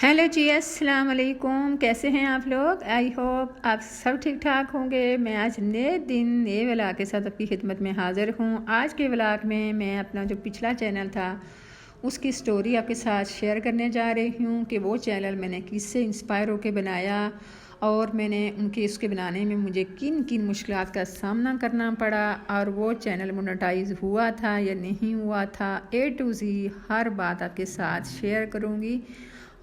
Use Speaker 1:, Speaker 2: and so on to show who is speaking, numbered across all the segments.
Speaker 1: Hello जी, अस्सलाम वालेकुम। कैसे हैं आप लोग? आई होप आप सब ठीक ठाक होंगे। मैं आज नए दिन नए व्लॉग के साथ आपकी खिदमत में हाज़िर हूँ। आज के व्लॉग में मैं अपना जो पिछला चैनल था उसकी स्टोरी आपके साथ शेयर करने जा रही हूँ कि वो चैनल मैंने किससे इंस्पायर होकर बनाया और मैंने उनके उसके बनाने में मुझे किन किन मुश्किलात का सामना करना पड़ा और वो चैनल मोनेटाइज हुआ था या नहीं हुआ था। A to Z हर बात आपके साथ शेयर करूँगी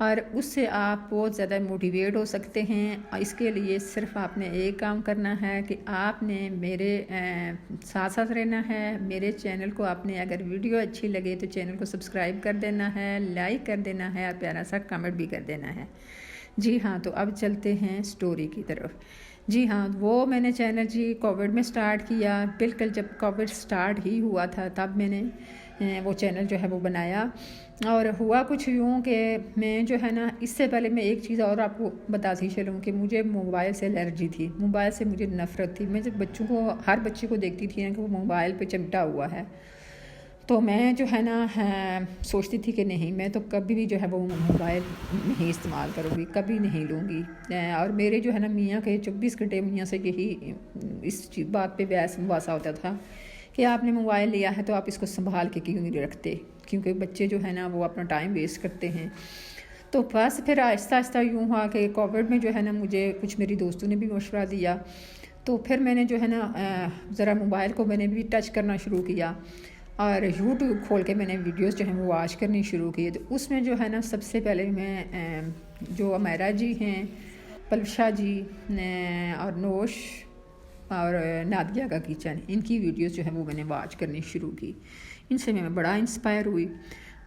Speaker 1: और उससे आप बहुत ज़्यादा मोटिवेट हो सकते हैं। इसके लिए सिर्फ आपने एक काम करना है कि आपने मेरे साथ साथ रहना है। मेरे चैनल को आपने अगर वीडियो अच्छी लगे तो चैनल को सब्सक्राइब कर देना है, लाइक कर देना है और प्यारा सा कमेंट भी कर देना है। जी हाँ, तो अब चलते हैं स्टोरी की तरफ। जी हाँ, वो मैंने चैनल जी कोविड में स्टार्ट किया। बिल्कुल जब कोविड स्टार्ट ही हुआ था तब मैंने वो चैनल जो है वो बनाया। और हुआ कुछ यूँ कि मैं जो है ना, इससे पहले मैं एक चीज़ और आपको बताती चलूँ कि मुझे मोबाइल से एलर्जी थी। मोबाइल से मुझे नफ़रत थी। मैं जब बच्चों को, हर बच्चे को देखती थी ना कि वो मोबाइल पे चिमटा हुआ है, तो मैं जो है ना सोचती थी कि नहीं, मैं तो कभी भी जो है वो मोबाइल नहीं इस्तेमाल करूँगी, कभी नहीं लूँगी। और मेरे जो है ना मियाँ के 24 घंटे मियाँ से यही इस बात पे बहस मुबासा होता था कि आपने मोबाइल लिया है तो आप इसको संभाल के क्यों नहीं रखते, क्योंकि बच्चे जो है ना वो अपना टाइम वेस्ट करते हैं। तो बस फिर आहिस्ता आहिस्ता यूँ हुआ कि कोविड में जो है ना मुझे कुछ मेरी दोस्तों ने भी मशवरा दिया, तो फिर मैंने जो है ना ज़रा मोबाइल को मैंने भी टच करना शुरू किया और यूट्यूब खोल के मैंने वीडियोस जो हैं वो वॉच करनी शुरू की। तो उसमें जो है ना सबसे पहले मैं जो अमेरा जी हैं, पलशा जी और नोश और नादिया का किचन, इनकी वीडियोस जो है वो मैंने वॉच करनी शुरू की। इनसे मैं बड़ा इंस्पायर हुई।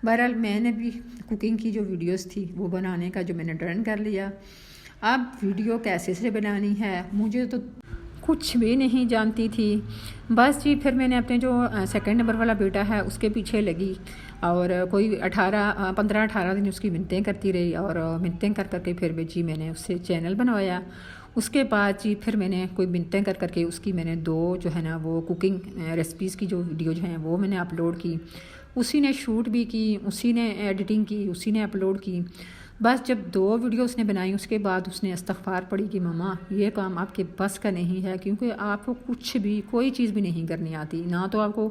Speaker 1: बहरहाल मैंने भी कुकिंग की जो वीडियोस थी वो बनाने का जो मैंने डन कर लिया। अब वीडियो कैसे से बनानी है मुझे तो कुछ भी नहीं जानती थी। बस जी फिर मैंने अपने जो सेकंड नंबर वाला बेटा है उसके पीछे लगी और कोई 15-18 दिन उसकी मिन्नतें करती रही और मिन्नतें कर करके फिर भी जी मैंने उससे चैनल बनवाया। उसके बाद जी फिर मैंने कोई मिन्नतें कर करके उसकी मैंने 2 जो है ना वो कुकिंग रेसिपीज़ की जो वीडियो जो हैं वो मैंने अपलोड की। उसी ने शूट भी की, उसी ने एडिटिंग की, उसी ने अपलोड की। बस जब 2 वीडियो उसने बनाई उसके बाद उसने इस्तग़फ़ार पढ़ी कि मम्मा ये काम आपके बस का नहीं है, क्योंकि आपको कुछ भी कोई चीज़ भी नहीं करनी आती। ना तो आपको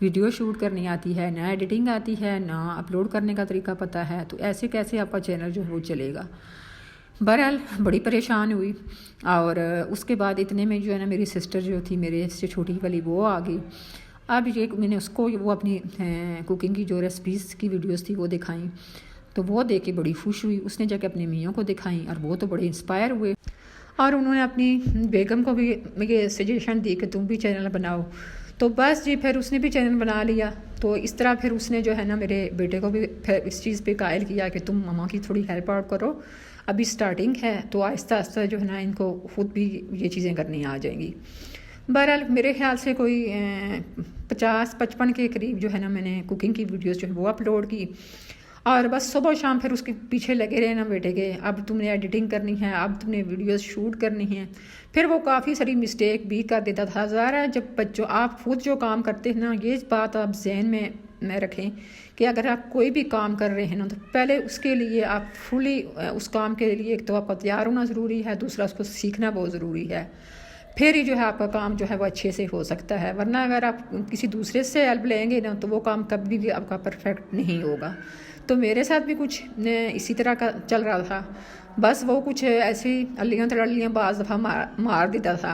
Speaker 1: वीडियो शूट करनी आती है, ना एडिटिंग आती है, ना अपलोड करने का तरीका पता है, तो ऐसे कैसे आपका चैनल जो है वो चलेगा। बहरहाल बड़ी परेशान हुई और उसके बाद इतने में जो है ना मेरी सिस्टर जो थी मेरे से छोटी वाली वो आ गई। अब ये मैंने उसको वो अपनी कुकिंग की जो रेसिपीज़ की वीडियोस थी वो दिखाई, तो वो देख के बड़ी खुश हुई। उसने जाके अपने मियाँ को दिखाई और वो तो बड़े इंस्पायर हुए और उन्होंने अपनी बेगम को भी मुझे सजेशन दी कि तुम भी चैनल बनाओ। तो बस जी फिर उसने भी चैनल बना लिया। तो इस तरह फिर उसने जो है ना मेरे बेटे को भी फिर इस चीज़ पे कायल किया कि तुम मम्मा की थोड़ी हेल्प आउट करो, अभी स्टार्टिंग है तो आहिस्ता आहिस्ता जो है ना इनको खुद भी ये चीज़ें करनी आ जाएंगी। बहरहाल मेरे ख्याल से कोई 50-55 के करीब जो है ना मैंने कुकिंग की वीडियोस जो है वो अपलोड की और बस सुबह शाम फिर उसके पीछे लगे रहे ना बेटे के, अब तुमने एडिटिंग करनी है, अब तुमने वीडियोस शूट करनी है। फिर वो काफ़ी सारी मिस्टेक भी कर देता था। ज़ाहिर है जब बच्चों आप खुद जो काम करते हैं ना, ये बात आप जहन में रखें कि अगर आप कोई भी काम कर रहे हैं ना तो पहले उसके लिए आप फुली उस काम के लिए एक तो आपका तैयार होना ज़रूरी है, दूसरा उसको सीखना बहुत ज़रूरी है। फिर ही जो है आपका काम जो है वो अच्छे से हो सकता है, वरना अगर आप किसी दूसरे से हेल्प लेंगे ना तो वो काम कभी भी आपका परफेक्ट नहीं होगा। तो मेरे साथ भी कुछ इसी तरह का चल रहा था। बस वो कुछ ऐसी अल्लियाँ तड़लियाँ बाज़ दफ़ा मार देता था।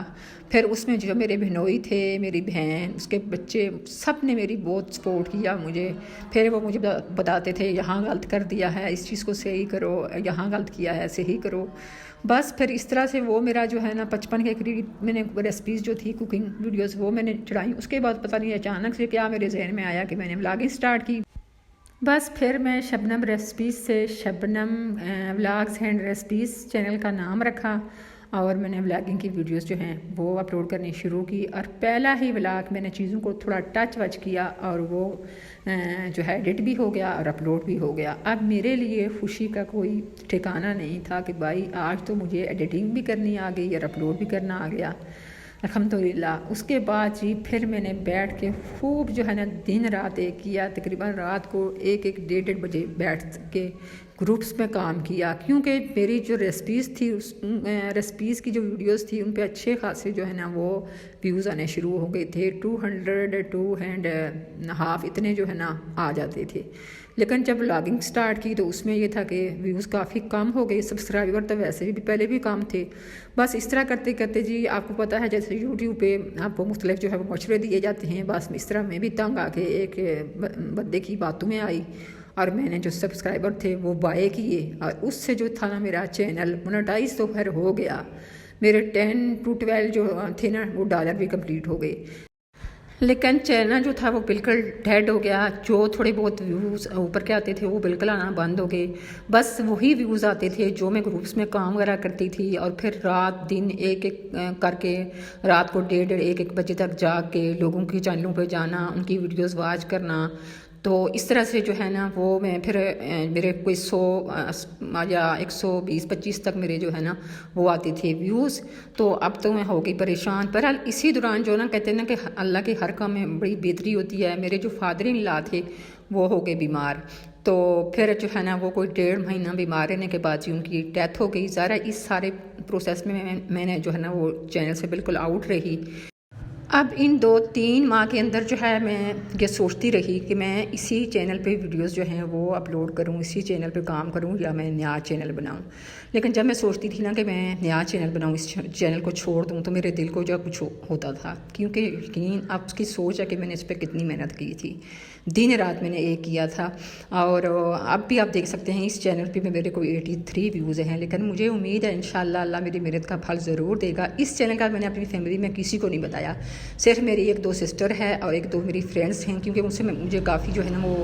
Speaker 1: फिर उसमें जो मेरे बहनोई थे, मेरी बहन, उसके बच्चे, सब ने मेरी बहुत सपोर्ट किया मुझे। फिर वो मुझे बताते थे यहाँ गलत कर दिया है, इस चीज़ को सही करो, यहाँ गलत किया है सही करो। बस फिर इस तरह से वो मेरा जो है ना 55 के करीब मैंने रेसिपीज़ जो थी कुकिंग वीडियोस वो मैंने चढ़ाई। उसके बाद पता नहीं अचानक से क्या मेरे जहन में आया कि मैंने व्लॉगिंग स्टार्ट की। बस फिर मैं शबनम रेसिपीज़ से Shabnam vlogs and recipes channel का नाम रखा और मैंने व्लॉगिंग की वीडियोस जो हैं वो अपलोड करनी शुरू की। और पहला ही व्लॉग मैंने चीज़ों को थोड़ा टच वच किया और वो जो है एडिट भी हो गया और अपलोड भी हो गया। अब मेरे लिए खुशी का कोई ठिकाना नहीं था कि भाई आज तो मुझे एडिटिंग भी करनी आ गई और अपलोड भी करना आ गया। अल्हम्दुलिल्लाह। उसके बाद जी फिर मैंने बैठ के खूब जो है ना दिन रात एक किया, तकरीबन रात को 1-1 1:30 बजे बैठ के ग्रुप्स में काम किया, क्योंकि मेरी जो रेसिपीज़ थी उस रेसिपीज़ की जो वीडियोस थी उन पे अच्छे खासे जो है ना वो व्यूज़ आने शुरू हो गए थे। 200 2.5 इतने जो है ना आ जाते थे। लेकिन जब व्लॉगिंग स्टार्ट की तो उसमें ये था कि व्यूज़ काफ़ी कम हो गए, सब्सक्राइबर तो वैसे भी पहले भी कम थे। बस इस तरह करते करते जी आपको पता है जैसे यूट्यूब पे आपको मुख्तलिफ जो है वो मशवरे दिए जाते हैं, बस इस तरह मैं भी तंग आके एक बंदे की बातों में आई और मैंने जो सब्सक्राइबर थे वो बाय किए और उससे जो था ना मेरा चैनल मोनेटाइज तो खैर हो गया। मेरे 10 to 12 जो थे ना वो डॉलर भी कंप्लीट हो गए, लेकिन चैनल जो था वो बिल्कुल डेड हो गया। जो थोड़े बहुत व्यूज़ ऊपर के आते थे वो बिल्कुल आना बंद हो गए। बस वही व्यूज़ आते थे जो मैं ग्रुप्स में काम वगैरह करती थी, और फिर रात दिन एक एक करके रात को 1:30 1 बजे तक जाग के लोगों के चैनलों पे जाना, उनकी वीडियोस वॉच करना। तो इस तरह से जो है ना वो मैं फिर मेरे कोई 100 या 120-25 तक मेरे जो है ना वो आते थे व्यूज़। तो अब तो मैं हो गई परेशान। बहरहाल इसी दौरान जो ना कहते हैं ना कि अल्लाह के हर काम में बड़ी बेहतरी होती है। मेरे जो फादर इन लॉ थे वो हो गए बीमार, तो फिर जो है ना वो कोई 1.5 महीना बीमार रहने के बाद जी उनकी डेथ हो गई। ज़रा इस सारे प्रोसेस में मैंने जो है ना वो चैनल से बिल्कुल आउट रही। अब इन 2-3 माह के अंदर जो है मैं ये सोचती रही कि मैं इसी चैनल पे वीडियोस जो हैं वो अपलोड करूं, इसी चैनल पे काम करूं या मैं नया चैनल बनाऊं। लेकिन जब मैं सोचती थी ना कि मैं नया चैनल बनाऊं, इस चैनल को छोड़ दूं, तो मेरे दिल को जो कुछ होता था, क्योंकि यकीन आप उसकी सोच है कि मैंने इस पर कितनी मेहनत की थी, दिन रात मैंने एक किया था। और अब भी आप देख सकते हैं इस चैनल पे मेरे को 83 व्यूज़ हैं, लेकिन मुझे उम्मीद है इंशाल्लाह अल्लाह मेरी मेहनत का फल ज़रूर देगा। इस चैनल का मैंने अपनी फैमिली में किसी को नहीं बताया, सिर्फ मेरी 1-2 सिस्टर है और 1-2 मेरी फ्रेंड्स हैं, क्योंकि उनसे मुझे काफ़ी जो है ना वो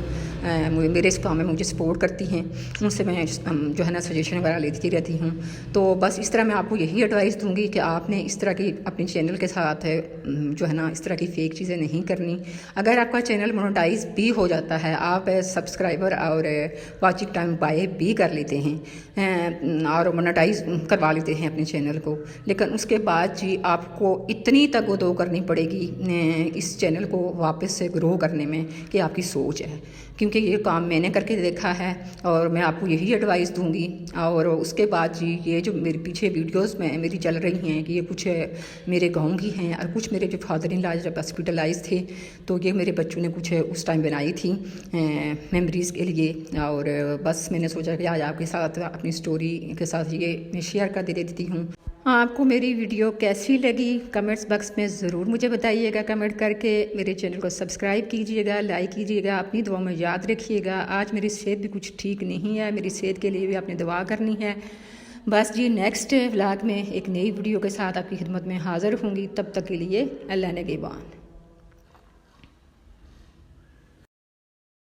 Speaker 1: मेरे इस काम में मुझे सपोर्ट करती हैं, उनसे मैं जो है ना सजेशन वगैरह लेती रहती हूँ। तो बस इस तरह मैं आपको यही एडवाइस दूँगी कि आपने इस तरह की अपने चैनल के साथ जो है ना इस तरह की फ़ेक चीज़ें नहीं करनी। अगर आपका चैनल मोनेटाइज भी हो जाता है, आप सब्सक्राइबर और वॉचिंग टाइम बाय भी कर लेते हैं और मोनेटाइज करवा लेते हैं अपने चैनल को, लेकिन उसके बाद जी आपको इतनी तगोदो करनी पड़ेगी इस चैनल को वापस से ग्रो करने में कि आपकी सोच है, क्योंकि ये काम मैंने करके देखा है और मैं आपको यही एडवाइस दूंगी। और उसके बाद जी ये जो मेरे पीछे वीडियोस में मेरी चल रही हैं कि ये कुछ मेरे गाँव की हैं और कुछ मेरे जो फादर इन लॉ जब हॉस्पिटलाइज थे तो ये मेरे बच्चों ने कुछ उस टाइम बनाई थी मेमोरीज़ के लिए। और बस मैंने सोचा कि आज आपके साथ अपनी स्टोरी के साथ ये मैं शेयर कर देती हूँ। आपको मेरी वीडियो कैसी लगी कमेंट्स बॉक्स में ज़रूर मुझे बताइएगा कमेंट करके। मेरे चैनल को सब्सक्राइब कीजिएगा, लाइक कीजिएगा, अपनी दुआ में याद रखिएगा। आज मेरी सेहत भी कुछ ठीक नहीं है, मेरी सेहत के लिए भी आपने दुआ करनी है। बस जी नेक्स्ट व्लॉग में एक नई वीडियो के साथ आपकी खिदमत में हाज़िर होंगी, तब तक के लिए अल्लाह ने निगहबान।